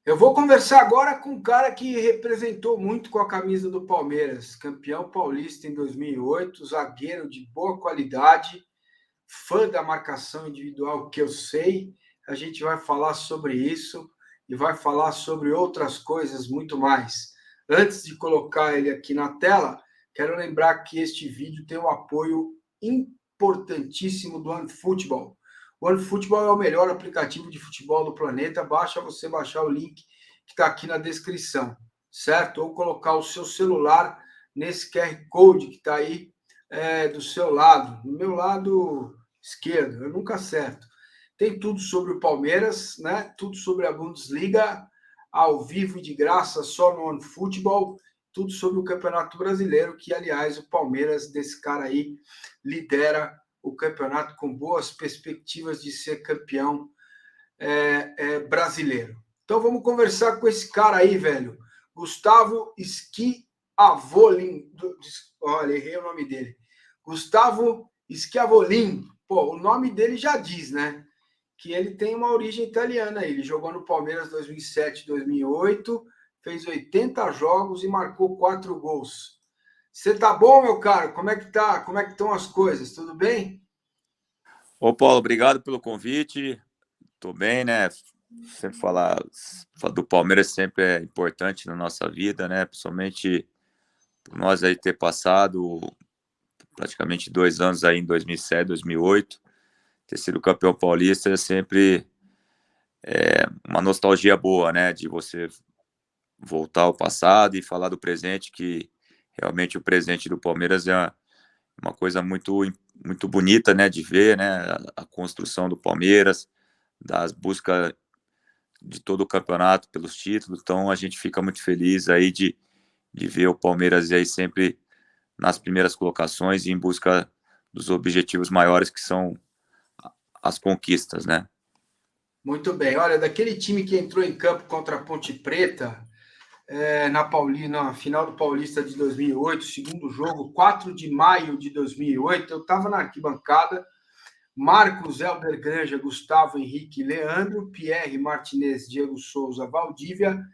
Eu vou conversar agora com um cara que representou muito com a camisa do Palmeiras, campeão paulista em 2008, zagueiro de boa qualidade, fã da marcação individual que eu sei. A gente vai falar sobre isso e vai falar sobre outras coisas muito mais. Antes de colocar ele aqui na tela, quero lembrar que este vídeo tem o apoio importantíssimo do OneFootball. O OneFootball é o melhor aplicativo de futebol do planeta. Basta você baixar o link que está aqui na descrição, certo? Ou colocar o seu celular nesse QR Code que está aí do seu lado, do meu lado esquerdo, eu nunca acerto. Tem tudo sobre o Palmeiras, né? Tudo sobre a Bundesliga, ao vivo e de graça, só no OneFootball. Tudo sobre o Campeonato Brasileiro, que, aliás, o Palmeiras, desse cara aí, lidera o campeonato com boas perspectivas de ser campeão brasileiro. Então vamos conversar com esse cara aí, velho. Gustavo Schiavolin. Olha, errei o nome dele. Gustavo Schiavolin. Pô, o nome dele já diz, né? Que ele tem uma origem italiana. Ele jogou no Palmeiras 2007, 2008, fez 80 jogos e marcou 4 gols. Você tá bom, meu caro? Como é que tá? Como é que estão as coisas? Tudo bem? Ô, Paulo, obrigado pelo convite. Tô bem, né? Sempre falar do Palmeiras sempre é importante na nossa vida, né? Principalmente por nós aí ter passado praticamente 2 anos aí em 2007, 2008, ter sido campeão paulista é sempre uma nostalgia boa, né? De você voltar ao passado e falar do presente, que realmente o presente do Palmeiras é uma coisa muito bonita, né? De ver, né? A construção do Palmeiras, das buscas de todo o campeonato pelos títulos, então a gente fica muito feliz aí de ver o Palmeiras aí sempre nas primeiras colocações e em busca dos objetivos maiores que são as conquistas, né? Muito bem. Olha, daquele time que entrou em campo contra a Ponte Preta, na final do Paulista de 2008, segundo jogo, 4 de maio de 2008, eu estava na arquibancada, Marcos, Helder Granja, Gustavo Henrique, Leandro, Pierre, Martinez, Diego Souza, Valdívia,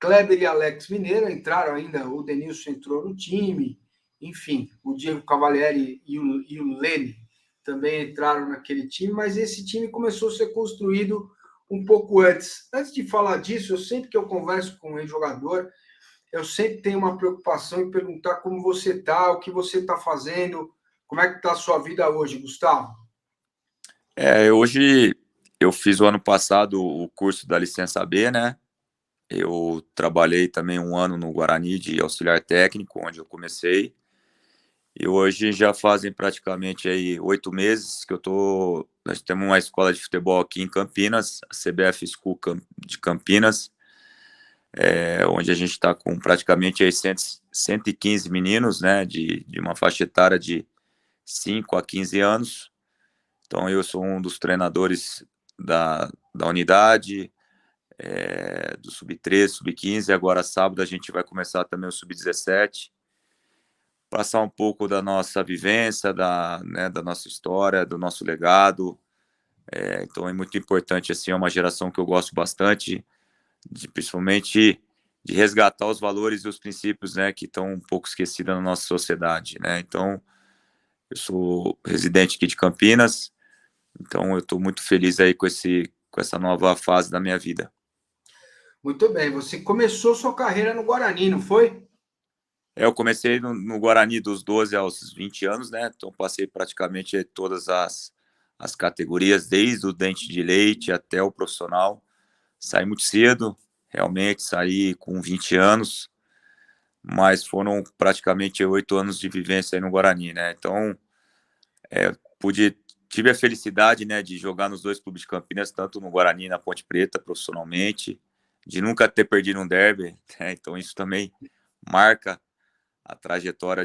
Kleber e Alex Mineiro, entraram ainda, o Denilson entrou no time, enfim, o Diego Cavalieri e o Lene também entraram naquele time, mas esse time começou a ser construído um pouco antes. Antes de falar disso, eu sempre que eu converso com um ex-jogador, eu sempre tenho uma preocupação em perguntar como você está, o que você está fazendo, como é que está a sua vida hoje, Gustavo? Hoje eu fiz o ano passado o curso da licença B, né? Eu trabalhei também 1 ano no Guarani de auxiliar técnico, onde eu comecei. E hoje já fazem praticamente aí 8 meses que nós temos uma escola de futebol aqui em Campinas, a CBF School de Campinas, onde a gente está com praticamente aí 115 meninos, né, de uma faixa etária de 5 a 15 anos. Então eu sou um dos treinadores da unidade, do Sub-13, Sub-15, agora sábado a gente vai começar também o Sub-17, passar um pouco da nossa vivência, da nossa história, do nosso legado. Então é muito importante, assim, é uma geração que eu gosto bastante, principalmente de resgatar os valores e os princípios, né, que estão um pouco esquecidos na nossa sociedade, né? Então, eu sou residente aqui de Campinas, então eu estou muito feliz aí com essa nova fase da minha vida. Muito bem, você começou sua carreira no Guarani, não foi? Eu comecei no Guarani dos 12 aos 20 anos, né? Então passei praticamente todas as categorias, desde o dente de leite até o profissional. Saí muito cedo, realmente saí com 20 anos, mas foram praticamente 8 anos de vivência aí no Guarani, né? Então, é, pude, tive a felicidade, né, de jogar nos 2 clubes de Campinas, tanto no Guarani e na Ponte Preta, profissionalmente, de nunca ter perdido um derby, né? Então isso também marca a trajetória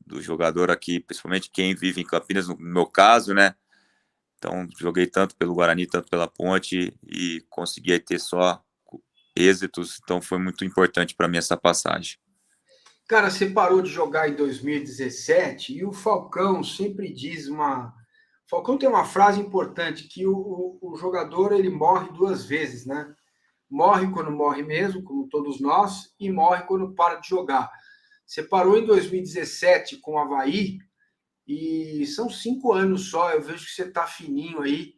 do jogador aqui, principalmente quem vive em Campinas, no meu caso, né? Então, joguei tanto pelo Guarani, tanto pela Ponte e consegui ter só êxitos, então foi muito importante para mim essa passagem. Cara, você parou de jogar em 2017 e o Falcão sempre diz uma. O Falcão tem uma frase importante que o jogador ele morre 2 vezes, né? morre quando morre mesmo, como todos nós, e morre quando para de jogar. Você parou em 2017 com o Avaí, e são 5 anos só, eu vejo que você está fininho aí.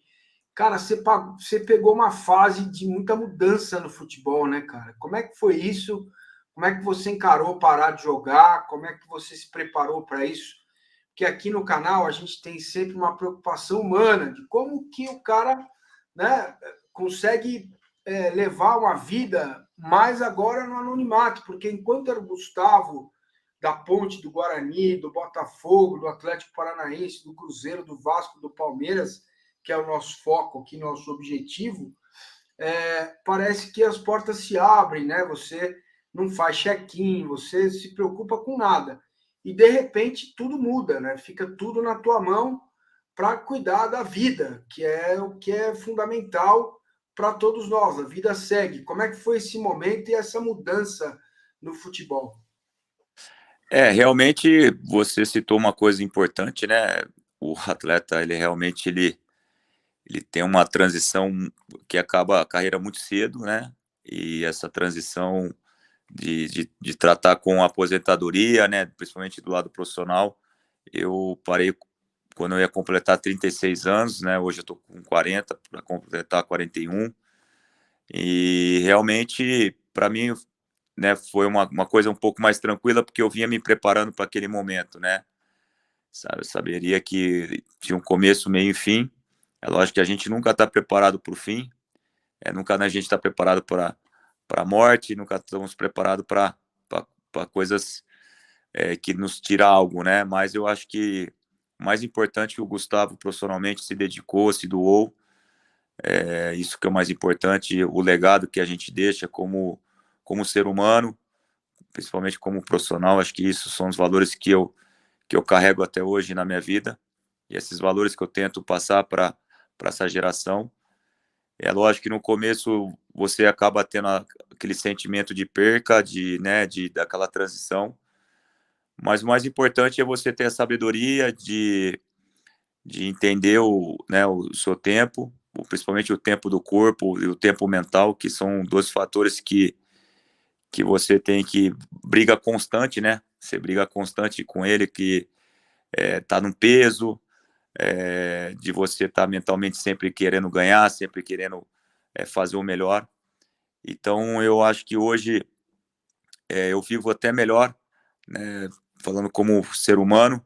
Cara, você pegou uma fase de muita mudança no futebol, né, cara? Como é que foi isso? Como é que você encarou parar de jogar? Como é que você se preparou para isso? Porque aqui no canal a gente tem sempre uma preocupação humana de como que o cara, né, consegue levar uma vida mais agora no anonimato, porque enquanto era o Gustavo da Ponte, do Guarani, do Botafogo, do Atlético Paranaense, do Cruzeiro, do Vasco, do Palmeiras, que é o nosso foco aqui, nosso objetivo, parece que as portas se abrem, né? Você não faz check-in, você se preocupa com nada. E de repente tudo muda, né? Fica tudo na tua mão para cuidar da vida, que é o que é fundamental para todos nós. A vida segue. Como é que foi esse momento e essa mudança no futebol? Realmente você citou uma coisa importante, né? O atleta, ele realmente ele tem uma transição que acaba a carreira muito cedo, né? E essa transição de tratar com a aposentadoria, né? Principalmente do lado profissional, eu parei quando eu ia completar 36 anos, né? Hoje eu tô com 40 para completar 41 e realmente para mim, né? Foi uma coisa um pouco mais tranquila porque eu vinha me preparando para aquele momento, né? Sabe, eu saberia que tinha um começo, meio e fim. É lógico que a gente nunca está preparado para o fim, nunca a gente está preparado para a morte, nunca estamos preparados para coisas que nos tira algo, né? Mas eu acho que o mais importante que o Gustavo profissionalmente se dedicou, se doou, isso que é o mais importante, o legado que a gente deixa como ser humano, principalmente como profissional, acho que isso são os valores que eu carrego até hoje na minha vida, e esses valores que eu tento passar para essa geração. É lógico que no começo você acaba tendo aquele sentimento de perca, né, daquela transição, mas o mais importante é você ter a sabedoria de entender né, o seu tempo, principalmente o tempo do corpo e o tempo mental, que são dois fatores que você tem que briga constante, né? Você briga constante com ele, que tá no peso, de você estar mentalmente sempre querendo ganhar, sempre querendo fazer o melhor. Então, eu acho que hoje eu vivo até melhor, né, falando como ser humano,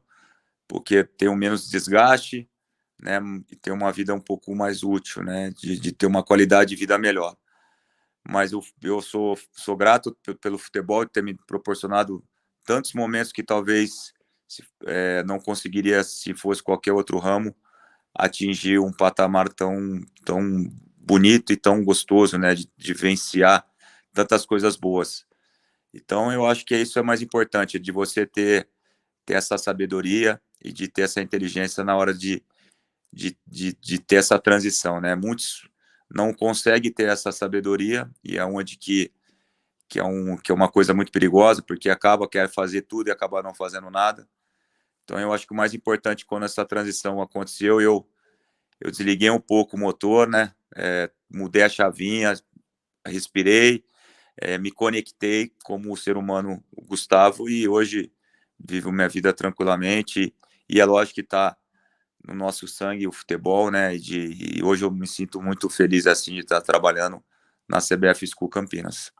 porque tenho menos desgaste, né, e tenho uma vida um pouco mais útil, né, de ter uma qualidade de vida melhor. Mas eu sou grato pelo futebol de ter me proporcionado tantos momentos que talvez não conseguiria se fosse qualquer outro ramo atingir um patamar tão bonito e tão gostoso, né, de vivenciar tantas coisas boas. Então, eu acho que isso é mais importante, de você ter essa sabedoria e de ter essa inteligência na hora de ter essa transição, né? Muitos não conseguem ter essa sabedoria e é onde que é uma coisa muito perigosa, porque quer fazer tudo e acaba não fazendo nada. Então, eu acho que o mais importante quando essa transição aconteceu, eu desliguei um pouco o motor, né? Mudei a chavinha, respirei, me conectei como ser humano Gustavo e hoje vivo minha vida tranquilamente e é lógico que está no nosso sangue o futebol, né? E hoje eu me sinto muito feliz assim de estar trabalhando na CBF School Campinas.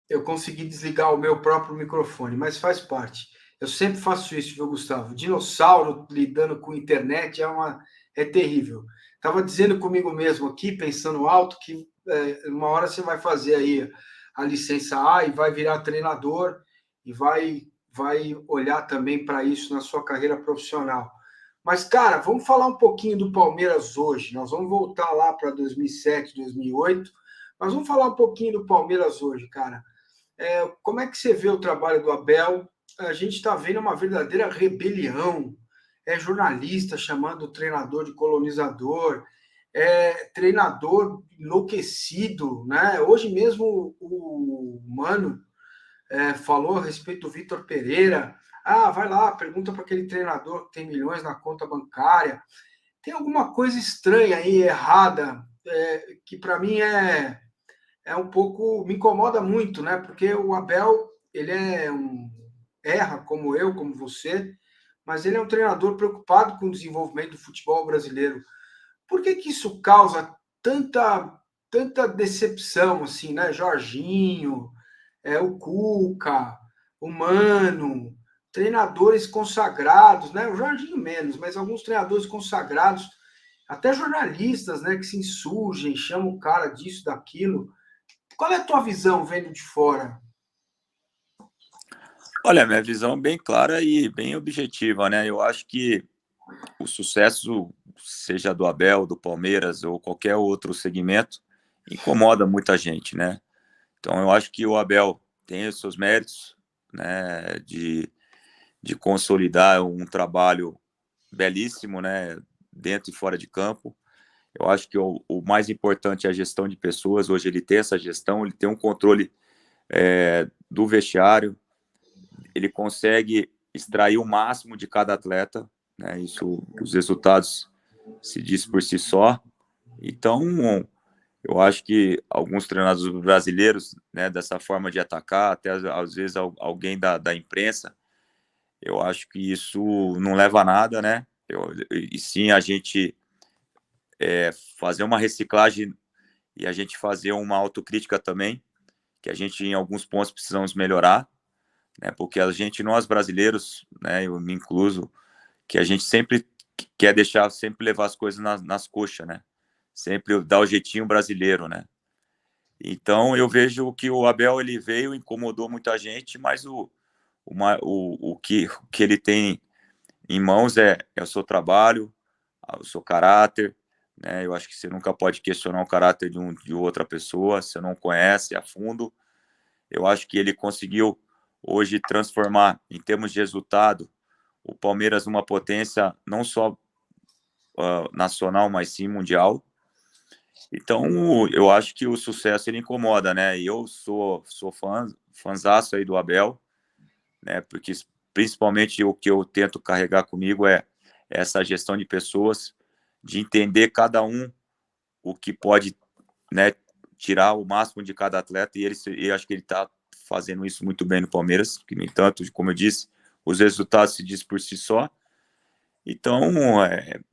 Eu consegui desligar o meu próprio microfone, mas faz parte. Eu sempre faço isso, viu, Gustavo? Dinossauro lidando com internet é terrível. Estava dizendo comigo mesmo aqui, pensando alto, que uma hora você vai fazer aí a licença A e vai virar treinador e vai olhar também para isso na sua carreira profissional. Mas, cara, vamos falar um pouquinho do Palmeiras hoje. Nós vamos voltar lá para 2007, 2008, mas vamos falar um pouquinho do Palmeiras hoje, cara. Como é que você vê o trabalho do Abel? A gente está vendo uma verdadeira rebelião. É jornalista chamando o treinador de colonizador, treinador enlouquecido, né? Hoje mesmo o Mano falou a respeito do Vitor Pereira. Ah, vai lá, pergunta para aquele treinador que tem milhões na conta bancária. Tem alguma coisa estranha aí, errada, que para mim é um pouco, me incomoda muito, né? Porque o Abel, ele erra como eu, como você, mas ele é um treinador preocupado com o desenvolvimento do futebol brasileiro. Por que que isso causa tanta decepção assim, né? Jorginho, o Cuca, o Mano, treinadores consagrados, né? O Jorginho menos, mas alguns treinadores consagrados, até jornalistas, né, que se insurgem, chamam o cara disso, daquilo. Qual é a tua visão vendo de fora? Olha, minha visão é bem clara e bem objetiva, né? Eu acho que o sucesso, seja do Abel, do Palmeiras ou qualquer outro segmento, incomoda muita gente, né? Então eu acho que o Abel tem os seus méritos, né, de consolidar um trabalho belíssimo, né, dentro e fora de campo. Eu acho que o mais importante é a gestão de pessoas. Hoje ele tem essa gestão, ele tem um controle do vestiário, ele consegue extrair o máximo de cada atleta, né? Isso, os resultados se diz por si só. Então, eu acho que alguns treinadores brasileiros, né, dessa forma de atacar, até às vezes alguém da imprensa, eu acho que isso não leva a nada, né? E sim a gente fazer uma reciclagem e a gente fazer uma autocrítica também, que a gente em alguns pontos precisamos melhorar, né? Porque a gente, nós brasileiros, né, eu me incluso, que a gente sempre quer deixar, sempre levar as coisas nas coxas, né? Sempre dar o jeitinho brasileiro, né? Então eu vejo que o Abel ele veio, incomodou muita gente, mas o que ele tem em mãos é o seu trabalho, o seu caráter, né? Eu acho que você nunca pode questionar o caráter de outra pessoa, você não conhece a fundo. Eu acho que ele conseguiu hoje transformar, em termos de resultado, o Palmeiras numa potência não só nacional, mas sim mundial. Então, eu acho que o sucesso ele incomoda, né? E eu sou fãzaço aí do Abel, né? Porque principalmente o que eu tento carregar comigo é essa gestão de pessoas, de entender cada um o que pode, né, tirar o máximo de cada atleta, e eu acho que ele está fazendo isso muito bem no Palmeiras, que, no entanto, como eu disse, os resultados se diz por si só. Então,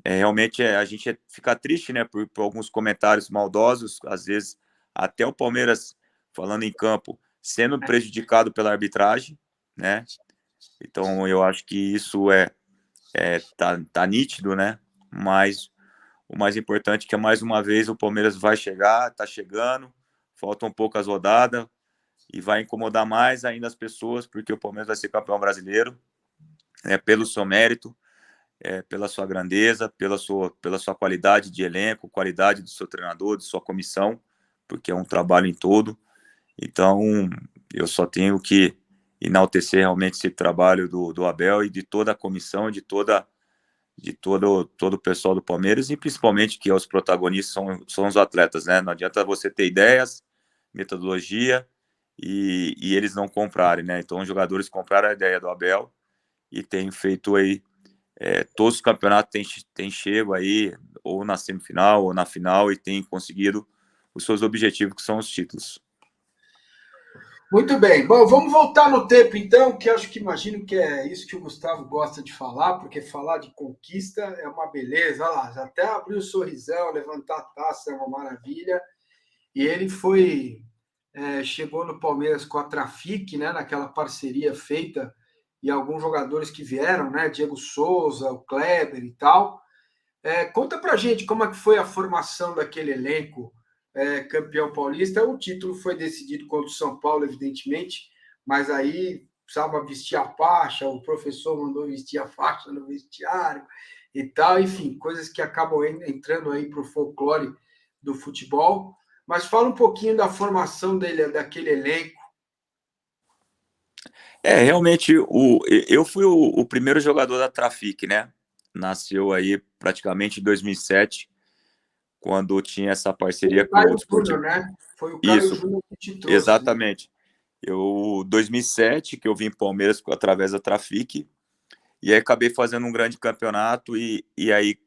realmente a gente fica triste, né, por alguns comentários maldosos, às vezes até o Palmeiras, falando em campo, sendo prejudicado pela arbitragem, né? Então, eu acho que isso tá nítido, né? Mas o mais importante é que, mais uma vez, o Palmeiras vai chegar, tá chegando, faltam poucas rodadas e vai incomodar mais ainda as pessoas, porque o Palmeiras vai ser campeão brasileiro, pelo seu mérito, pela sua grandeza, pela sua qualidade de elenco, qualidade do seu treinador, de sua comissão, porque é um trabalho em todo. Então, eu só tenho que enaltecer realmente esse trabalho do Abel e de toda a comissão, de todo o pessoal do Palmeiras, e principalmente que os protagonistas são os atletas, né? Não adianta você ter ideias, metodologia e eles não comprarem, né? Então, os jogadores compraram a ideia do Abel e têm feito aí todos os campeonatos têm chego aí ou na semifinal ou na final e têm conseguido os seus objetivos, que são os títulos. Muito bem. Bom, vamos voltar no tempo então, que acho que imagino que é isso que o Gustavo gosta de falar, porque falar de conquista é uma beleza. Olha lá, já até abriu o sorrisão, levantar a taça é uma maravilha. E ele chegou no Palmeiras com a Trafic, né, naquela parceria feita, e alguns jogadores que vieram, né, Diego Souza, o Kleber e tal. Conta pra gente como é que foi a formação daquele elenco campeão paulista. O título foi decidido contra o São Paulo, evidentemente, mas aí precisava vestir a faixa, o professor mandou vestir a faixa no vestiário e tal, enfim, coisas que acabam entrando aí para o folclore do futebol. Mas fala um pouquinho da formação daquele elenco. Realmente, eu fui o primeiro jogador da Trafic, né? Nasceu aí praticamente em 2007, quando tinha essa Foi parceria o com o Caio Desportivo. Júnior, né? Foi o Caio Isso, Júnior que te trouxe, né? exatamente. 2007, que eu vim para o Palmeiras através da Trafic, e aí acabei fazendo um grande campeonato, e aí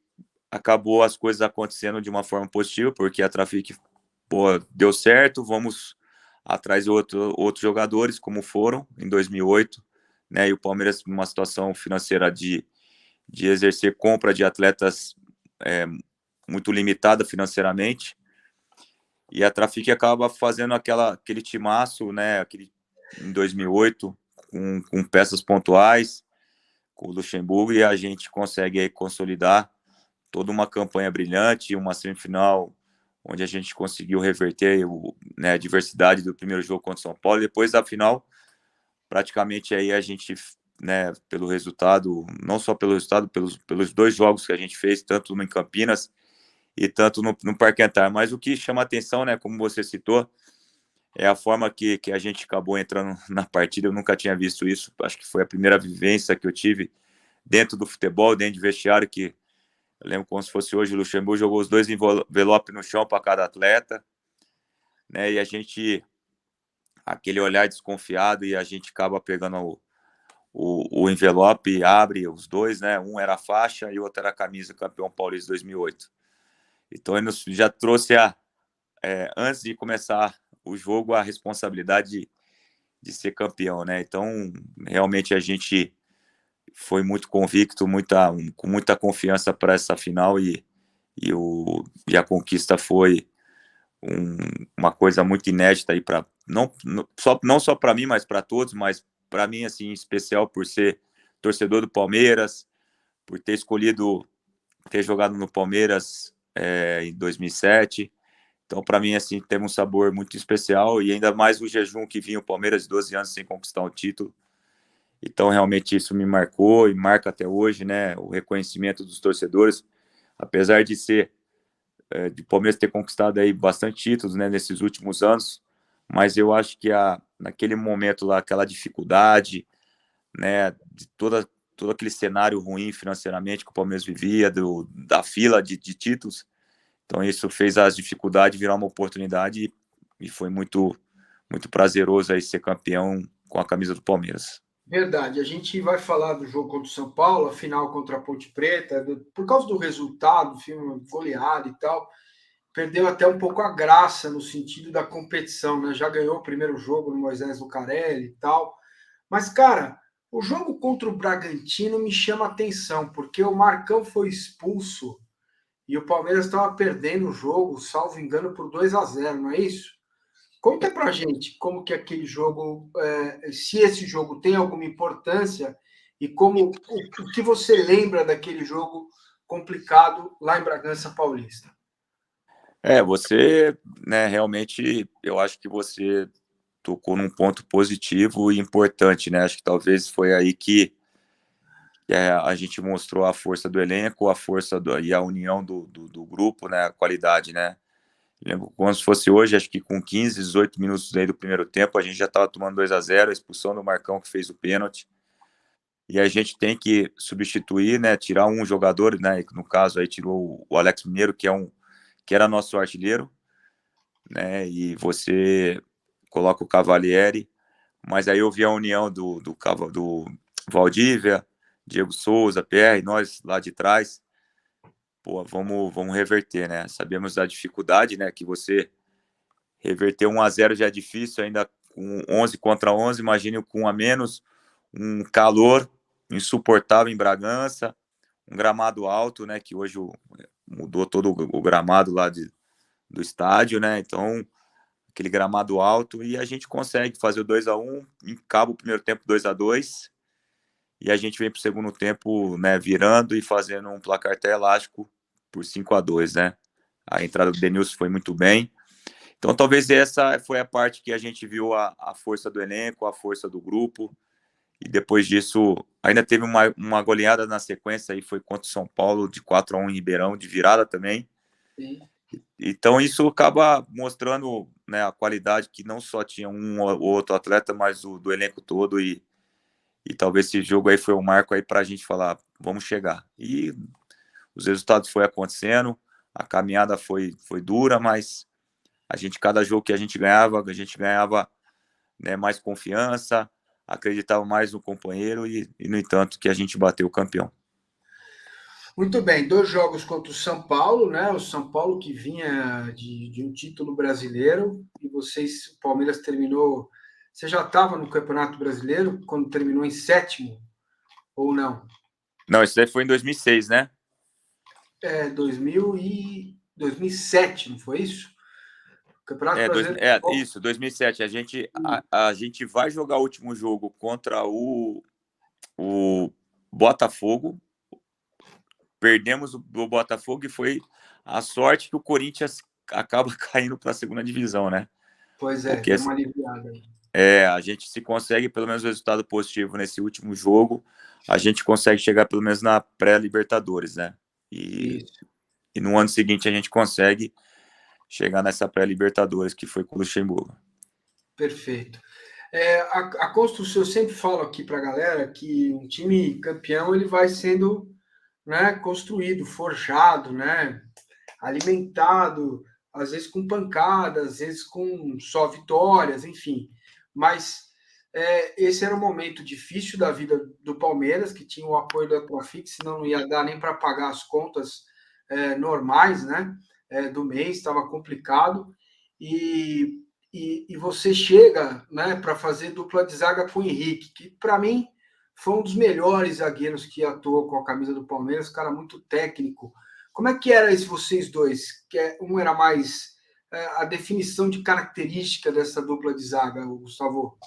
acabou as coisas acontecendo de uma forma positiva, porque a Trafic, pô, deu certo, vamos atrás de outros jogadores, como foram em 2008, né? E o Palmeiras, numa situação financeira de exercer compra de atletas é, muito limitada financeiramente, e a Trafic acaba fazendo aquele timaço, né? Em 2008, com peças pontuais, com o Luxemburgo, e a gente consegue aí consolidar toda uma campanha brilhante, uma semifinal onde a gente conseguiu reverter né, a diversidade do primeiro jogo contra o São Paulo. Depois da final, praticamente aí a gente, né, pelo resultado, não só pelo resultado, pelos dois jogos que a gente fez, tanto em Campinas e tanto no Parque Antártico. Mas o que chama atenção, né, como você citou, é a forma que a gente acabou entrando na partida. Eu nunca tinha visto isso. Acho que foi a primeira vivência que eu tive dentro do futebol, dentro de vestiário, que eu lembro como se fosse hoje. O Luxemburgo jogou os dois envelopes no chão para cada atleta, né? E a gente, aquele olhar desconfiado, e a gente acaba pegando o envelope, abre os dois, né? Um era a faixa e o outro era a camisa campeão paulista 2008. Então ele já trouxe antes de começar o jogo, a responsabilidade de ser campeão, né? Então realmente a gente foi muito convicto, com muita confiança para essa final, e a conquista foi uma coisa muito inédita aí para não só para mim, mas para todos, mas para mim assim em especial por ser torcedor do Palmeiras, por ter escolhido ter jogado no Palmeiras em 2007. Então para mim assim teve um sabor muito especial, e ainda mais o jejum que vinha o Palmeiras de 12 anos sem conquistar um título. Então realmente isso me marcou e marca até hoje, né? O reconhecimento dos torcedores, apesar de o Palmeiras ter conquistado aí bastante títulos, né, nesses últimos anos, mas eu acho que naquele momento lá, aquela dificuldade, né, de todo aquele cenário ruim financeiramente que o Palmeiras vivia, da fila de títulos, então isso fez as dificuldades virar uma oportunidade, e foi muito prazeroso aí ser campeão com a camisa do Palmeiras. Verdade. A gente vai falar do jogo contra o São Paulo, a final contra a Ponte Preta, por causa do resultado, filme goleado e tal, perdeu até um pouco a graça no sentido da competição, né? Já ganhou o primeiro jogo no Moisés Lucarelli e tal. Mas, cara, o jogo contra o Bragantino me chama atenção, porque o Marcão foi expulso e o Palmeiras estava perdendo o jogo, salvo engano, por 2-0, não é isso? Conta pra gente como que aquele jogo, se esse jogo tem alguma importância e como o que você lembra daquele jogo complicado lá em Bragança Paulista. Você, né, realmente, eu acho que você tocou num ponto positivo e importante, né? Acho que talvez foi aí que a gente mostrou a força do elenco, a força e a união do grupo, né? A qualidade, né? Lembro como se fosse hoje, acho que com 15, 18 minutos aí do primeiro tempo, a gente já estava tomando 2-0, a expulsão do Marcão que fez o pênalti. E a gente tem que substituir, né? Tirar um jogador, né? No caso aí tirou o Alex Mineiro, que era nosso artilheiro, né? E você coloca o Cavalieri, mas aí eu vi a união do Valdívia, Diego Souza, PR, nós lá de trás, pô, vamos reverter, né? Sabemos da dificuldade, né? Que você reverter 1-0 já é difícil, ainda com 11 contra 11, imagine com um a menos, um calor insuportável em Bragança, um gramado alto, né? Que hoje mudou todo o gramado lá do estádio, né? Então aquele gramado alto, e a gente consegue fazer o 2-1, acaba o primeiro tempo 2-2, e a gente vem para o segundo tempo, né, virando e fazendo um placar até elástico por 5-2, né? A entrada do Denilson foi muito bem. Então talvez essa foi a parte que a gente viu a força do elenco, a força do grupo, e depois disso ainda teve uma goleada na sequência, aí foi contra o São Paulo de 4-1 em Ribeirão, de virada também. Sim. Então isso acaba mostrando, né, a qualidade que não só tinha um ou outro atleta, mas do elenco todo, e talvez esse jogo aí foi um marco aí para a gente falar, vamos chegar. E os resultados foi acontecendo, A caminhada foi dura, mas cada jogo que a gente ganhava, né, mais confiança, acreditava mais no companheiro e, no entanto, que a gente bateu o campeão. Muito bem, 2 jogos contra o São Paulo, né? O São Paulo que vinha de um título brasileiro e vocês, o Palmeiras terminou. Você já estava no Campeonato Brasileiro quando terminou em sétimo ou não? Não, isso daí foi em 2006, né? 2007, não foi isso? O Campeonato Brasileiro. Isso, 2007. A gente vai jogar o último jogo contra o Botafogo. Perdemos o Botafogo e foi a sorte que o Corinthians acaba caindo para a segunda divisão, né? Pois é, Porque deu uma aliviada aí. a gente se consegue pelo menos resultado positivo nesse último jogo, a gente consegue chegar pelo menos na pré-Libertadores, né? Isso. E no ano seguinte a gente consegue chegar nessa pré-Libertadores que foi com o Luxemburgo. Perfeito. A construção, eu sempre falo aqui para a galera que um time campeão ele vai sendo, né, construído, forjado, né, alimentado, às vezes com pancadas, às vezes com só vitórias, enfim. Mas esse era um momento difícil da vida do Palmeiras, que tinha o apoio da Ecofix, senão não ia dar nem para pagar as contas normais, né, do mês, estava complicado. E você chega, né, para fazer dupla de zaga com o Henrique, que para mim foi um dos melhores zagueiros que atuou com a camisa do Palmeiras, cara muito técnico. Como é que era isso, vocês dois? Um era mais a definição de característica dessa dupla de zaga, Gustavo?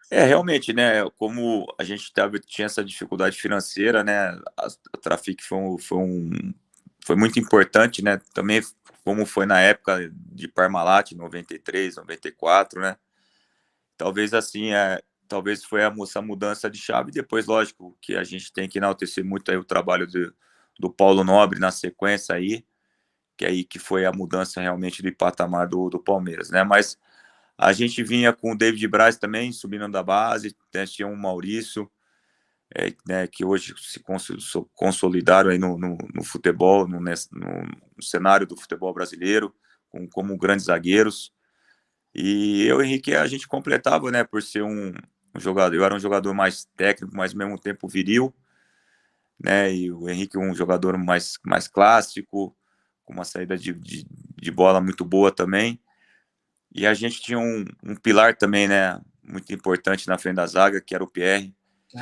Realmente, né? Como a gente tinha essa dificuldade financeira, né? A Trafic foi muito importante, né? Também como foi na época de Parmalat, 93, 94, né? Talvez assim, talvez foi essa mudança de chave. Depois, lógico, que a gente tem que enaltecer muito aí o trabalho do Paulo Nobre na sequência aí, que foi a mudança realmente do patamar do Palmeiras, né? Mas a gente vinha com o David Braz também, subindo da base, tinha um Maurício, né, que hoje se consolidaram aí no futebol, no cenário do futebol brasileiro, como grandes zagueiros. E eu e o Henrique, a gente completava, né, por ser um jogador, eu era um jogador mais técnico, mas ao mesmo tempo viril, né, e o Henrique um jogador mais clássico, com uma saída de bola muito boa também. E a gente tinha um pilar também, né, muito importante na frente da zaga, que era o Pierre, que,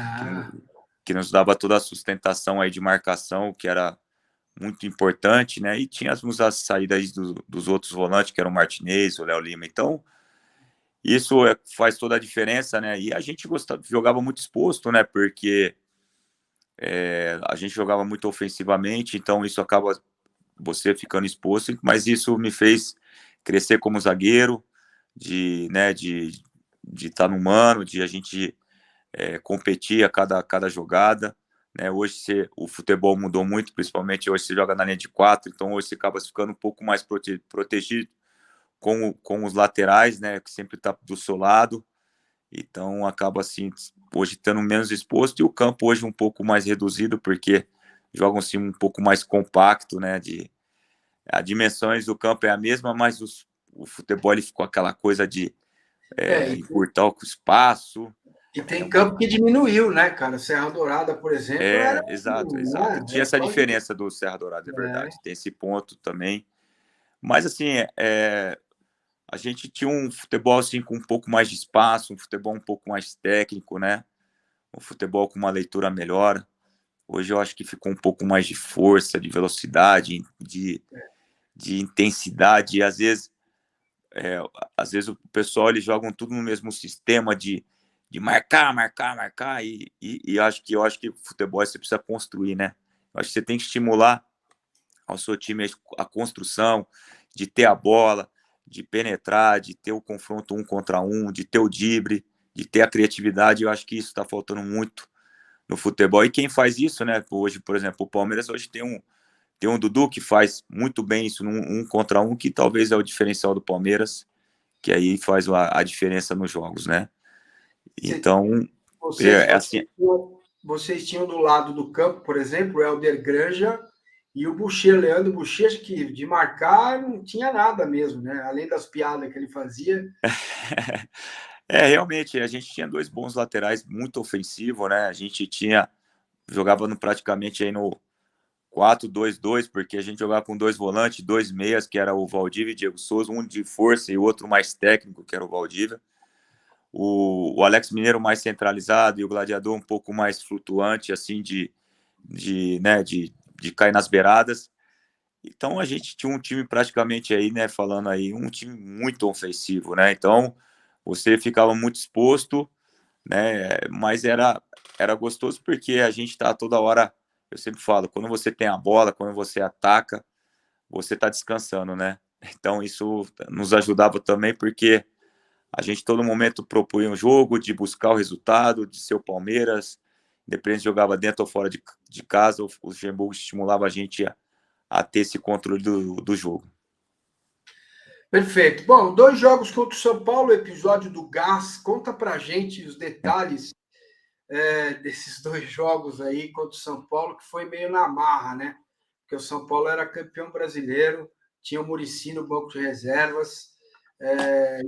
que nos dava toda a sustentação aí de marcação, que era muito importante, né, e tínhamos as saídas dos outros volantes, que eram o Martinez, o Léo Lima. Então, isso faz toda a diferença, né, e a gente jogava muito exposto, né, porque a gente jogava muito ofensivamente, então isso acaba você ficando exposto, mas isso me fez crescer como zagueiro, né, de estar no mano, de a gente competir a cada jogada, né? Hoje o futebol mudou muito, principalmente hoje você joga na linha de 4, então hoje você acaba ficando um pouco mais protegido com os laterais, né, que sempre está do seu lado, então acaba assim, hoje estando menos exposto, e o campo hoje um pouco mais reduzido, porque jogam assim um pouco mais compacto, né, as dimensões do campo é a mesma, mas o futebol ele ficou aquela coisa de encurtar o espaço. E tem campo que diminuiu, né, cara? Serra Dourada, por exemplo, era. Exato. Né, Tinha era essa quase. diferença do Serra Dourada, é verdade. Tem esse ponto também. Mas, assim, a gente tinha um futebol assim, com um pouco mais de espaço, um futebol um pouco mais técnico, né? Um futebol com uma leitura melhor. Hoje eu acho que ficou um pouco mais de força, de velocidade, de intensidade. E às vezes o pessoal eles jogam tudo no mesmo sistema de marcar, marcar, marcar. E eu acho que futebol você precisa construir, né? Eu acho que você tem que estimular ao seu time a construção, de ter a bola, de penetrar, de ter o confronto um contra um, de ter o drible, de ter a criatividade. Eu acho que isso está faltando muito no futebol. E quem faz isso, né? Hoje, por exemplo, o Palmeiras hoje tem um Dudu que faz muito bem isso num um contra um, que talvez é o diferencial do Palmeiras, que aí faz a diferença nos jogos, né? Então, Vocês, é assim. vocês tinham do lado do campo, por exemplo, o Helder Granja E o Boucher, Leandro Boucher, acho que de marcar não tinha nada mesmo, né? Além das piadas que ele fazia. Realmente, a gente tinha dois bons laterais muito ofensivos, né? A gente jogava praticamente aí no 4-2-2, porque a gente jogava com dois volantes, dois meias, que era o Valdívia e Diego Souza, um de força e o outro mais técnico, que era o Valdívia. O Alex Mineiro mais centralizado e o Gladiador um pouco mais flutuante, assim, de cair nas beiradas. Então a gente tinha um time praticamente aí, né, falando aí, um time muito ofensivo, né? Então você ficava muito exposto, né? Mas era gostoso porque a gente tá toda hora, eu sempre falo, quando você tem a bola, quando você ataca, você tá descansando, né? Então isso nos ajudava também porque a gente todo momento propunha um jogo de buscar o resultado, de ser o Palmeiras, independente se jogava dentro ou fora de casa, o Luxemburgo estimulava a gente a ter esse controle do jogo. Perfeito. Bom, 2 jogos contra o São Paulo, episódio do Gás. Conta pra gente os detalhes desses 2 jogos aí contra o São Paulo, que foi meio na marra, né? Porque o São Paulo era campeão brasileiro, tinha o Muricy no banco de reservas,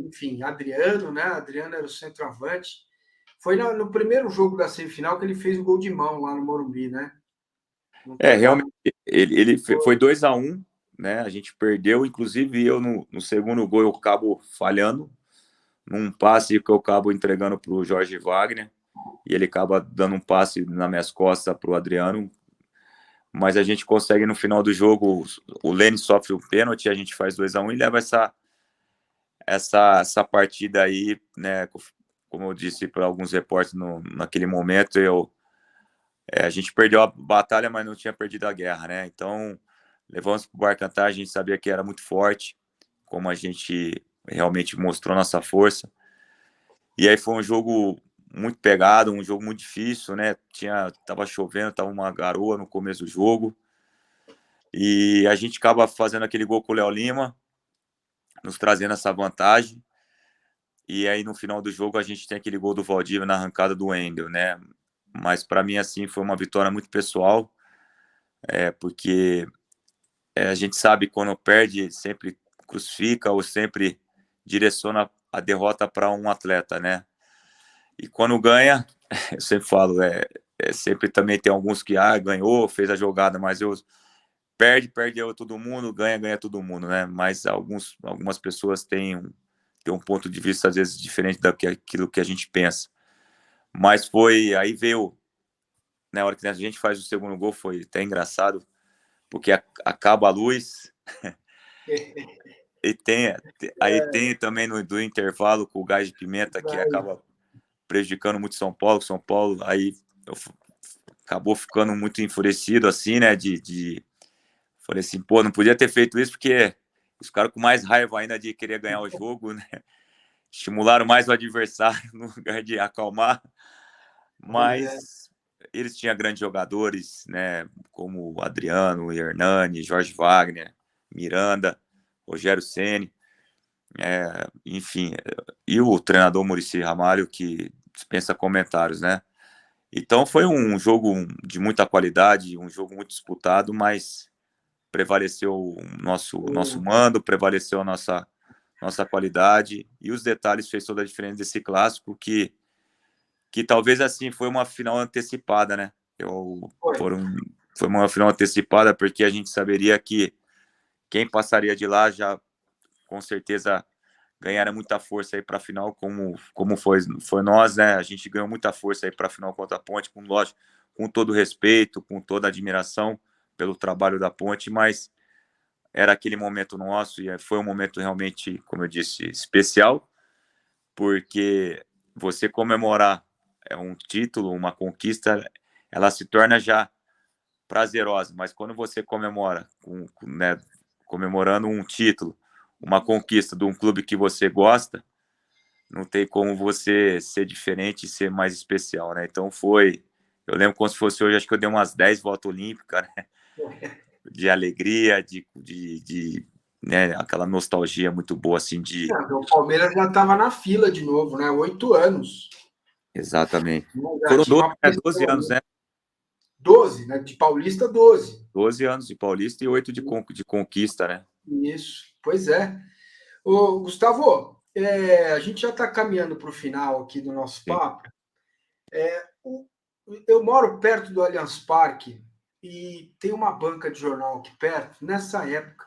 enfim, Adriano, né? Adriano era o centroavante. Foi no primeiro jogo da semifinal que ele fez o gol de mão lá no Morumbi, né? Não tô Realmente, errado. ele foi 2-1, né? A gente perdeu, inclusive eu no segundo gol eu acabo falhando, num passe que eu acabo entregando para o Jorge Wagner, e ele acaba dando um passe nas minhas costas para o Adriano, mas a gente consegue no final do jogo, o Lene sofre um pênalti, a gente faz 2-1 e leva essa partida aí, né? Como eu disse para alguns repórteres naquele momento, a gente perdeu a batalha, mas não tinha perdido a guerra, né? Então, levamos para o Barcantar, a gente sabia que era muito forte, como a gente realmente mostrou nossa força. E aí foi um jogo muito pegado, um jogo muito difícil, né? Tava chovendo, tava uma garoa no começo do jogo. E a gente acaba fazendo aquele gol com o Léo Lima, nos trazendo essa vantagem. E aí no final do jogo a gente tem aquele gol do Valdívia na arrancada do Wendel, né? Mas para mim assim foi uma vitória muito pessoal, porque a gente sabe quando perde sempre crucifica ou sempre direciona a derrota para um atleta, né? E quando ganha, eu sempre falo, sempre também tem alguns que ganhou, fez a jogada, mas perdeu todo mundo, ganha todo mundo, né? Mas algumas pessoas têm um ponto de vista às vezes diferente daquilo que a gente pensa. Mas aí veio, na hora que a gente faz o segundo gol, foi até engraçado, porque acaba a luz. E aí tem também do intervalo com o gás de pimenta que acaba prejudicando muito São Paulo. São Paulo aí acabou ficando muito enfurecido assim, né? Falei assim, pô, não podia ter feito isso porque os caras com mais raiva ainda de querer ganhar o jogo, né? Estimularam mais o adversário no lugar de acalmar. Mas eles tinham grandes jogadores, né? Como o Adriano, Hernani, Jorge Wagner, Miranda, Rogério Ceni. Enfim, e o treinador Muricy Ramalho, que dispensa comentários, né? Então foi um jogo de muita qualidade, um jogo muito disputado, mas prevaleceu o nosso mando, prevaleceu a nossa qualidade, e os detalhes fez toda a diferença desse clássico, que talvez assim foi uma final antecipada, né? Foi uma final antecipada, porque a gente saberia que quem passaria de lá já com certeza ganharam muita força aí para a final, como foi nós, né? A gente ganhou muita força aí para a final contra a Ponte, lógico, com todo respeito, com toda admiração pelo trabalho da Ponte, mas era aquele momento nosso e foi um momento realmente, como eu disse, especial, porque você comemorar um título, uma conquista, ela se torna já prazerosa, mas quando você comemora, né, comemorando um título, uma conquista de um clube que você gosta, não tem como você ser diferente e ser mais especial, né? Então eu lembro como se fosse hoje, acho que eu dei umas 10 voltas olímpicas, né? De alegria, né, aquela nostalgia muito boa, assim, O Palmeiras já estava na fila de novo, né? 8 anos. Exatamente. Já Foram tinha 12, uma né? 12 pressão, anos, né? né? 12, né? De Paulista, 12. 12 anos de Paulista e 8 de conquista, né? Isso, pois é. Ô, Gustavo, a gente já está caminhando para o final aqui do nosso Sim. papo. Eu moro perto do Allianz Parque e tem uma banca de jornal aqui perto. Nessa época,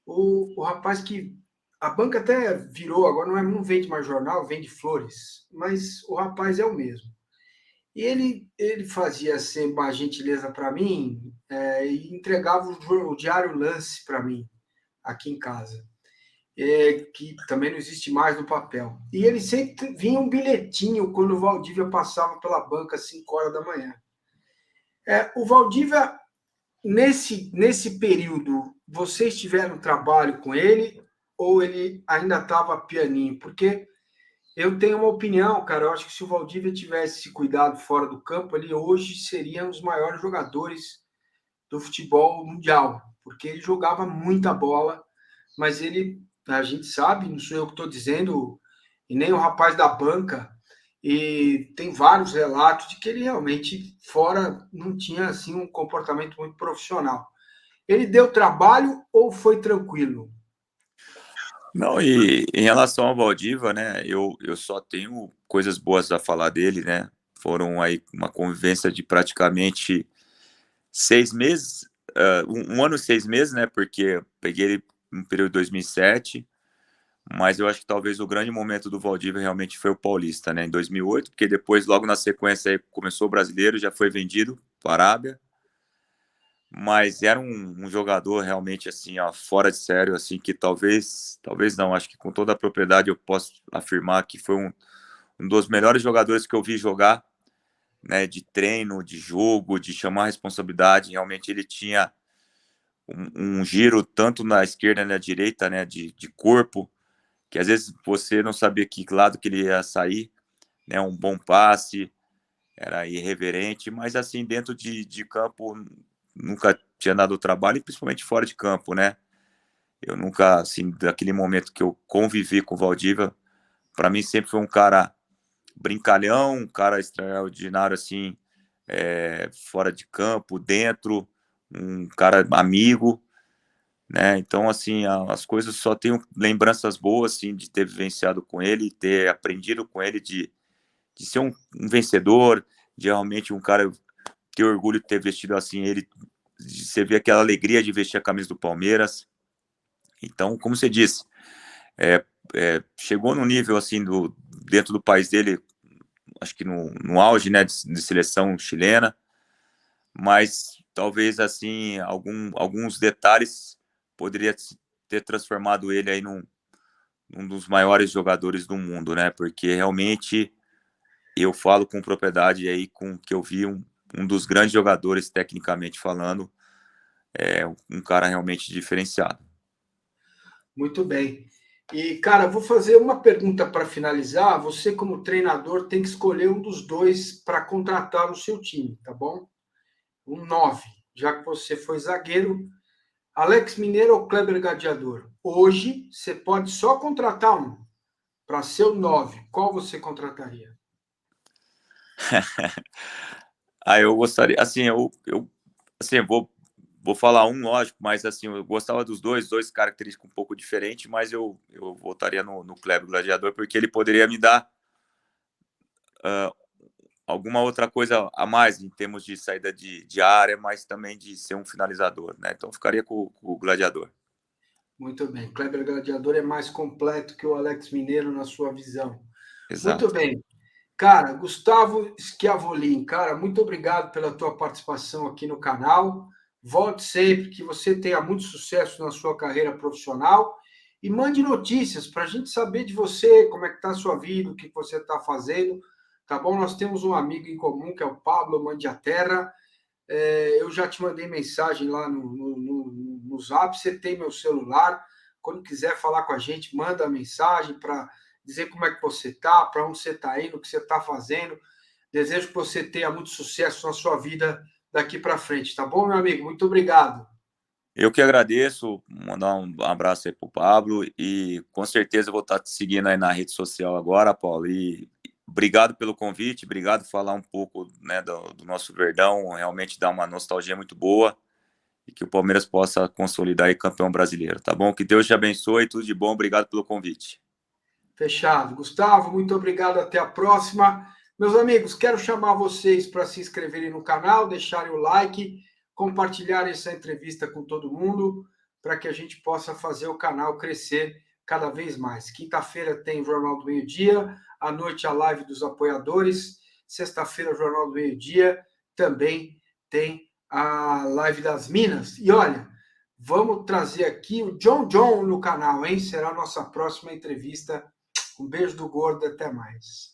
o rapaz que. A banca até virou, agora não vende mais jornal, vende flores, mas o rapaz é o mesmo. E ele fazia assim, uma gentileza para mim e entregava o Diário Lance para mim, aqui em casa, que também não existe mais no papel. E ele sempre vinha um bilhetinho quando o Valdívia passava pela banca às 5 horas da manhã. O Valdívia, nesse período, vocês tiveram trabalho com ele ou ele ainda estava pianinho? Porque eu tenho uma opinião, cara. Eu acho que se o Valdívia tivesse se cuidado fora do campo, ele hoje seria um dos maiores jogadores do futebol mundial, porque ele jogava muita bola, mas a gente sabe, não sou eu que estou dizendo, e nem o rapaz da banca, e tem vários relatos de que ele realmente fora não tinha assim um comportamento muito profissional. Ele deu trabalho ou foi tranquilo? Não, e em relação ao Valdívia, né, eu só tenho coisas boas a falar dele, né? Foram aí uma convivência de praticamente 6 meses, um ano e 6 meses, né? Porque eu peguei ele no período de 2007, mas eu acho que talvez o grande momento do Valdívia realmente foi o Paulista, né? Em 2008, porque depois, logo na sequência, aí começou o Brasileiro, já foi vendido para a Arábia, mas era um jogador realmente assim, ó, fora de sério, assim, que talvez não, acho que com toda a propriedade eu posso afirmar que foi um dos melhores jogadores que eu vi jogar, né, de treino, de jogo, de chamar a responsabilidade. Realmente ele tinha um giro tanto na esquerda e na direita, né, de corpo, que às vezes você não sabia que lado que ele ia sair, né, um bom passe, era irreverente, mas assim, dentro de campo, nunca tinha dado trabalho, e principalmente fora de campo, né? Eu nunca, assim, daquele momento que eu convivi com o Valdívia, para mim sempre foi um cara brincalhão, um cara extraordinário, assim, fora de campo, dentro, um cara amigo, né? Então, assim, as coisas só tenho lembranças boas, assim, de ter vivenciado com ele, ter aprendido com ele, de ser um vencedor, de realmente um cara ter orgulho de ter vestido assim ele, de você ver aquela alegria de vestir a camisa do Palmeiras. Então, como você disse, chegou no nível assim dentro do país dele, acho que no auge, né, de seleção chilena, mas talvez assim alguns detalhes poderia ter transformado ele aí num dos maiores jogadores do mundo, né? Porque realmente eu falo com propriedade aí com que eu vi um dos grandes jogadores tecnicamente falando, um cara realmente diferenciado. Muito bem. E, cara, vou fazer uma pergunta para finalizar. Você, como treinador, tem que escolher um dos dois para contratar no seu time, tá bom? Um 9, já que você foi zagueiro. Alex Mineiro ou Kleber Gladiador? Hoje, você pode só contratar um para ser o 9. Qual você contrataria? Eu gostaria, assim, assim, vou falar um, lógico, mas assim, eu gostava dos dois características um pouco diferentes, mas eu votaria no Kleber Gladiador, porque ele poderia me dar uh, alguma outra coisa a mais em termos de saída de área, mas também de ser um finalizador, né? Então ficaria com o Gladiador. Muito bem. Kleber Gladiador é mais completo que o Alex Mineiro na sua visão. Muito Exato. bem. Cara, Gustavo Schiavolin, cara, muito obrigado pela tua participação aqui no canal. Volte sempre, que você tenha muito sucesso na sua carreira profissional e mande notícias para a gente saber de você, como é que está a sua vida, o que você está fazendo, tá bom? Nós temos um amigo em comum que é o Pablo Mandiaterra. Eu já te mandei mensagem lá no Zap, você tem meu celular. Quando quiser falar com a gente, manda mensagem para dizer como é que você está, para onde você está indo, o que você está fazendo. Desejo que você tenha muito sucesso na sua vida daqui para frente, tá bom, meu amigo? Muito obrigado. Eu que agradeço, mandar um abraço aí pro Pablo e com certeza eu vou estar te seguindo aí na rede social agora, Paulo, e obrigado pelo convite, obrigado por falar um pouco, né, do nosso Verdão, realmente dá uma nostalgia muito boa e que o Palmeiras possa consolidar aí campeão brasileiro, tá bom? Que Deus te abençoe, tudo de bom, obrigado pelo convite. Fechado. Gustavo, muito obrigado, até a próxima. Meus amigos, quero chamar vocês para se inscreverem no canal, deixarem o like, compartilharem essa entrevista com todo mundo, para que a gente possa fazer o canal crescer cada vez mais. Quinta-feira tem o Jornal do Meio-Dia, à noite a live dos apoiadores, sexta-feira o Jornal do Meio-Dia, também tem a live das Minas. E olha, vamos trazer aqui o John no canal, hein? Será a nossa próxima entrevista. Um beijo do Gordo, até mais.